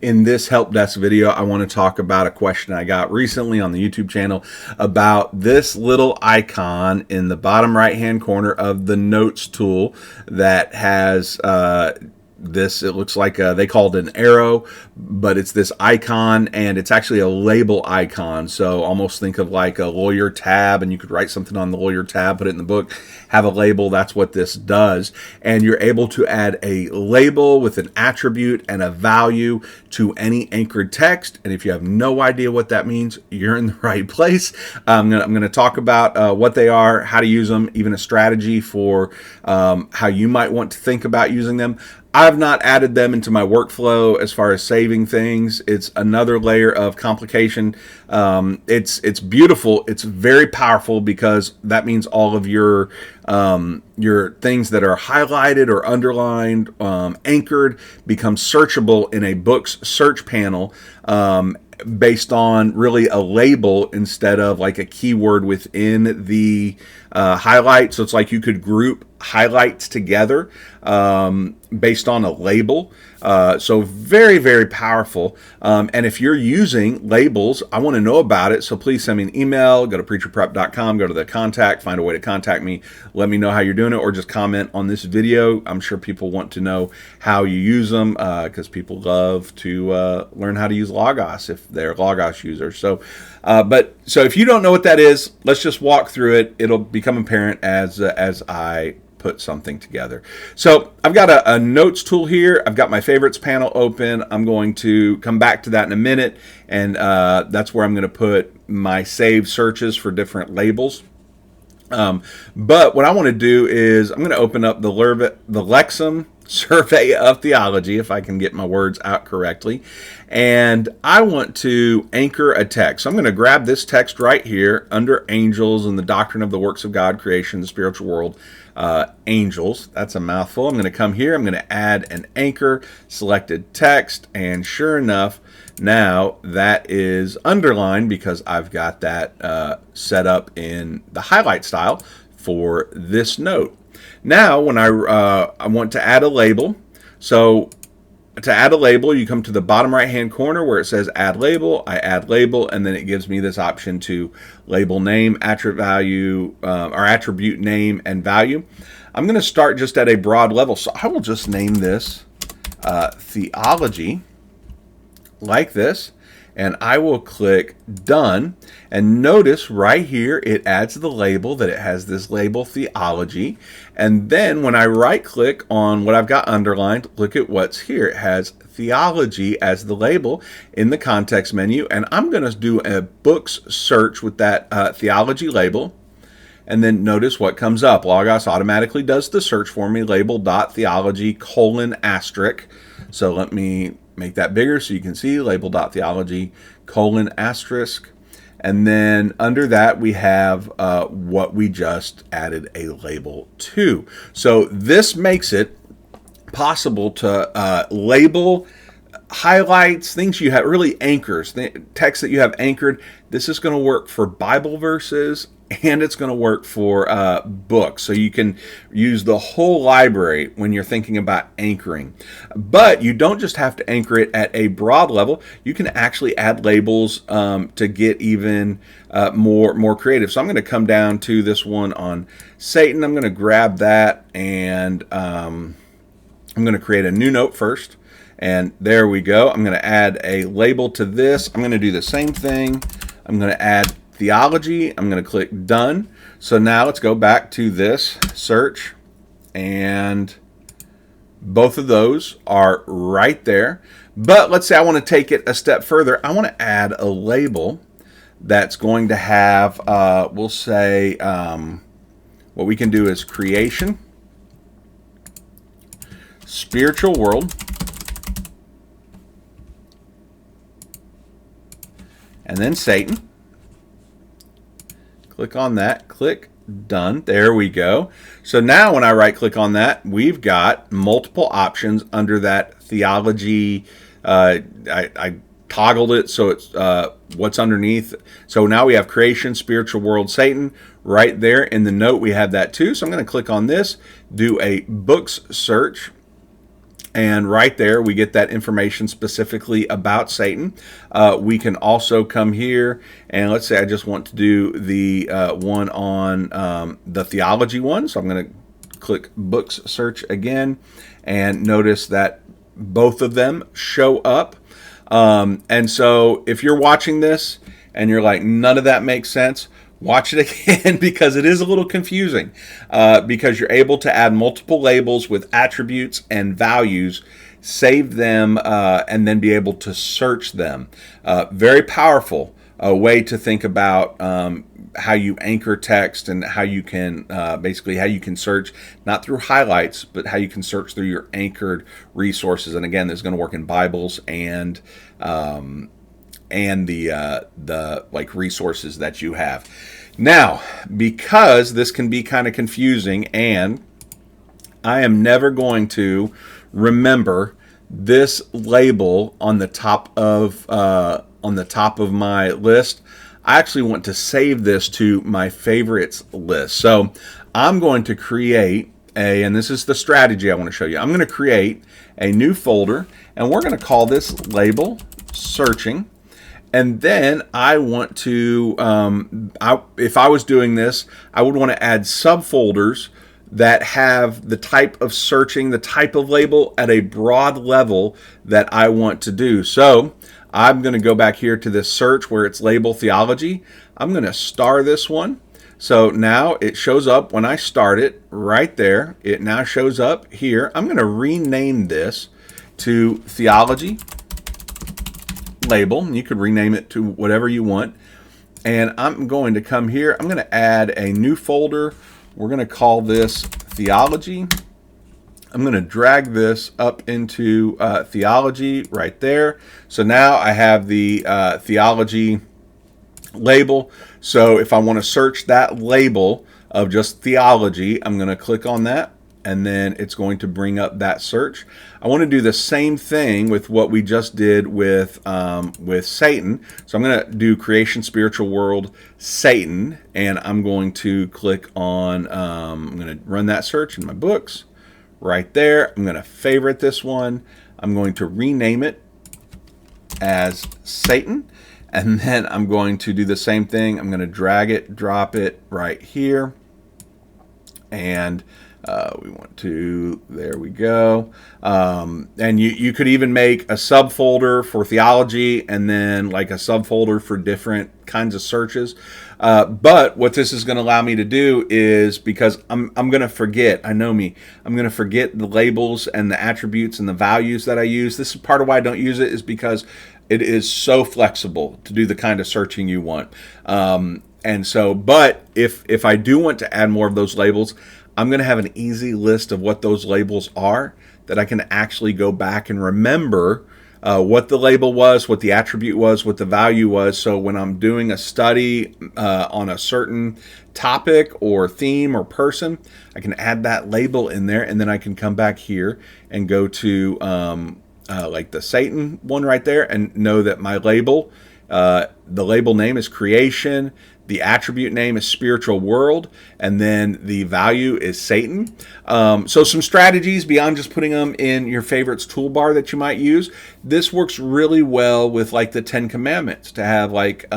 In this help desk video, I want to talk about a question I got recently on the YouTube channel about this little icon in the bottom right hand corner of the notes tool that has this. It looks like they called it an arrow, but it's this icon, and it's actually a label icon. So almost think of like a lawyer tab, and you could write something on the lawyer tab, put it in the book, have a label. That's what this does. And you're able to add a label with an attribute and a value to any anchored text. And if you have no idea what that means, you're in the right place. I'm gonna talk about what they are, how to use them, even a strategy for how you might want to think about using them. I've not added them into my workflow as far as saving things. It's another layer of complication. It's beautiful. It's very powerful because that means all of your things that are highlighted or underlined, anchored, become searchable in a book's search panel. Based on really a label instead of like a keyword within the highlight. So it's like you could group highlights together based on a label. So very, very powerful. And if you're using labels, I want to know about it. So please send me an email. Go to preacherprep.com, go to the contact, find a way to contact me. Let me know how you're doing it, or just comment on this video. I'm sure people want to know how you use them because people love to learn how to use Logos if they're Logos users. So if you don't know what that is, let's just walk through it. It'll become apparent as I put something together. So I've got a notes tool here. I've got my favorites panel open. I'm going to come back to that in a minute, and that's where I'm going to put my saved searches for different labels. But what I want to do is I'm going to open up the Lexham Survey of Theology, if I can get my words out correctly, and I want to anchor a text. So I'm going to grab this text right here under angels and the doctrine of the works of God, creation, the spiritual world, angels. That's a mouthful. I'm going to come here. I'm going to add an anchor, selected text, and sure enough, now that is underlined because I've got that set up in the highlight style for this note. Now, when I want to add a label, so to add a label, you come to the bottom right-hand corner where it says Add Label. I add label, and then it gives me this option to label name, attribute value, or attribute name and value. I'm going to start just at a broad level, so I will just name this Theology, like this, and I will click Done. And notice right here it adds the label, that it has this label Theology. And then when I right click on what I've got underlined, look at what's here. It has Theology as the label in the context menu, and I'm going to do a books search with that Theology label. And then notice what comes up. Logos automatically does the search for me, label.theology : asterisk. So let me make that bigger so you can see label.theology : asterisk. And then under that we have what we just added a label to. So this makes it possible to label highlights, things you have, really anchors, text that you have anchored. This is going to work for Bible verses, and it's going to work for books. So you can use the whole library when you're thinking about anchoring. But you don't just have to anchor it at a broad level. You can actually add labels to get even more creative. So I'm going to come down to this one on Satan. I'm going to grab that, and I'm going to create a new note first. And there we go. I'm going to add a label to this. I'm going to do the same thing. I'm going to add Theology. I'm going to click Done. So now let's go back to this search, and both of those are right there. But let's say I want to take it a step further. I want to add a label that's going to have, we'll say, what we can do is creation, spiritual world, and then Satan. Click on that, click Done. There we go. So now when I right click on that, we've got multiple options under that Theology. I toggled it so it's what's underneath. So now we have creation, spiritual world, Satan. Right there in the note we have that too. So I'm going to click on this, do a books search, And right there, we get that information specifically about Satan. We can also come here, and let's say I just want to do the one on the theology one. So I'm going to click books search again, and notice that both of them show up. And so if you're watching this and you're like, none of that makes sense, watch it again, because it is a little confusing, because you're able to add multiple labels with attributes and values, save them, and then be able to search them. Very powerful way to think about how you anchor text, and how you can basically how you can search, not through highlights, but how you can search through your anchored resources. And again, this is going to work in Bibles and the like resources that you have. Now, because this can be kind of confusing, and I am never going to remember this label on the top of my list, I actually want to save this to my favorites list. So I'm going to create and this is the strategy I want to show you. I'm going to create a new folder, and we're going to call this label searching. And then I want to, if I was doing this, I would want to add subfolders that have the type of searching, the type of label at a broad level that I want to do. So I'm going to go back here to this search where it's label theology. I'm going to star this one. So now it shows up when I start it right there. It now shows up here. I'm going to rename this to theology label. You could rename it to whatever you want. And I'm going to come here. I'm going to add a new folder. We're going to call this theology. I'm going to drag this up into theology right there. So now I have the theology label. So if I want to search that label of just theology, I'm going to click on that, and then it's going to bring up that search. I want to do the same thing with what we just did with Satan. So I'm going to do creation, spiritual world, Satan, and I'm going to click on, I'm going to run that search in my books right there. I'm going to favorite this one. I'm going to rename it as Satan. And then I'm going to do the same thing. I'm going to drag it, drop it right here. And we want to, there we go. And you could even make a subfolder for theology, and then like a subfolder for different kinds of searches. But what this is going to allow me to do is, because I'm going to forget, I know me, I'm going to forget the labels and the attributes and the values that I use. This is part of why I don't use it, is because it is so flexible to do the kind of searching you want. And so, but if I do want to add more of those labels, I'm going to have an easy list of what those labels are that I can actually go back and remember what the label was, what the attribute was, what the value was. So when I'm doing a study on a certain topic or theme or person, I can add that label in there, and then I can come back here and go to like the Satan one right there, and know that my label, the label name is creation, the attribute name is spiritual world, and then the value is Satan. So some strategies beyond just putting them in your favorites toolbar that you might use. This works really well with like the 10 Commandments, to have like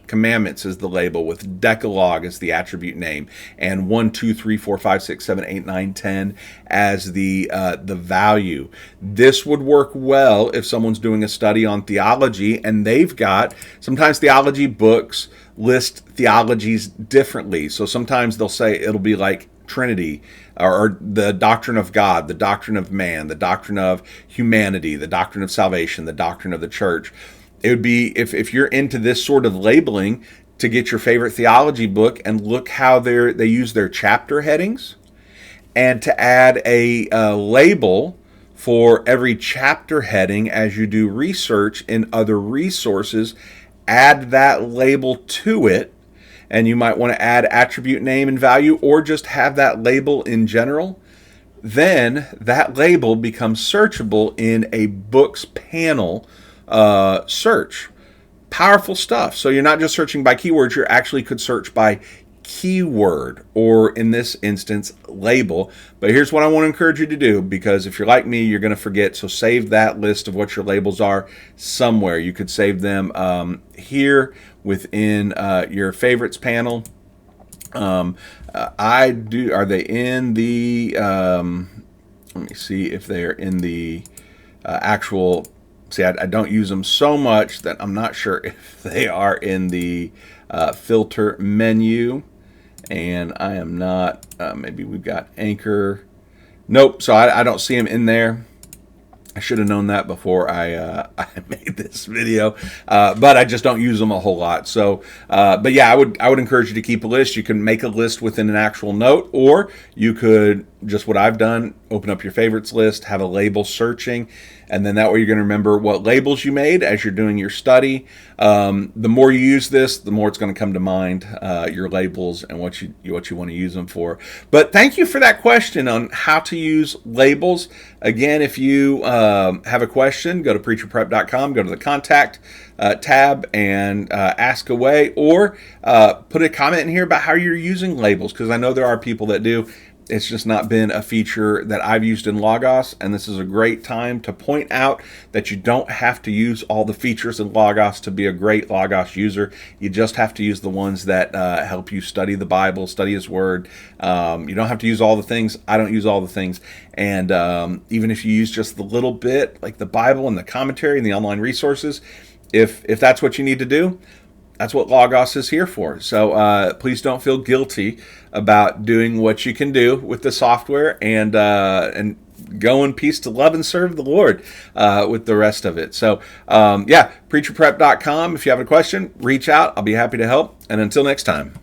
commandments as the label, with Decalogue as the attribute name, and 1, 2, 3, 4, 5, 6, 7, 8, 9, 10 as the value. This would work well if someone's doing a study on theology, and they've got, sometimes theology books list theologies differently. So sometimes they'll say it'll be like Trinity, or the doctrine of God, the doctrine of man, the doctrine of humanity, the doctrine of salvation, the doctrine of the church. It would be, if you're into this sort of labeling, to get your favorite theology book and look how they use their chapter headings, and to add a label for every chapter heading as you do research in other resources. Add that label to it, and you might want to add attribute name and value, or just have that label in general. Then that label becomes searchable in a books panel search. Powerful stuff. So you're not just searching by keywords, you actually could search by keyword, or in this instance, label. But here's what I want to encourage you to do, because if you're like me, you're going to forget. So save that list of what your labels are somewhere. You could save them here within your favorites panel. I do. Are they in the? Let me see if they are in the actual. See, I don't use them so much that I'm not sure if they are in the filter menu, and I am not. Maybe we've got Anchor. Nope. So I don't see them in there. I should have known that before I made this video, but I just don't use them a whole lot. So, but yeah, I would encourage you to keep a list. You can make a list within an actual note, or you could just what I've done: open up your favorites list, have a label searching, and then that way you're going to remember what labels you made as you're doing your study. The more you use this, the more it's going to come to mind, your labels and what you want to use them for. But thank you for that question on how to use labels. Again, if you have a question, go to preacherprep.com, go to the contact tab, and ask away, or put a comment in here about how you're using labels, because I know there are people that do. It's just not been a feature that I've used in Logos, and this is a great time to point out that you don't have to use all the features in Logos to be a great Logos user. You just have to use the ones that help you study the Bible, study His Word. You don't have to use all the things. I don't use all the things. And even if you use just the little bit, like the Bible and the commentary and the online resources, if that's what you need to do, that's what Logos is here for. So please don't feel guilty about doing what you can do with the software, and go in peace to love and serve the Lord with the rest of it. So yeah, preacherprep.com. If you have a question, reach out. I'll be happy to help. And until next time.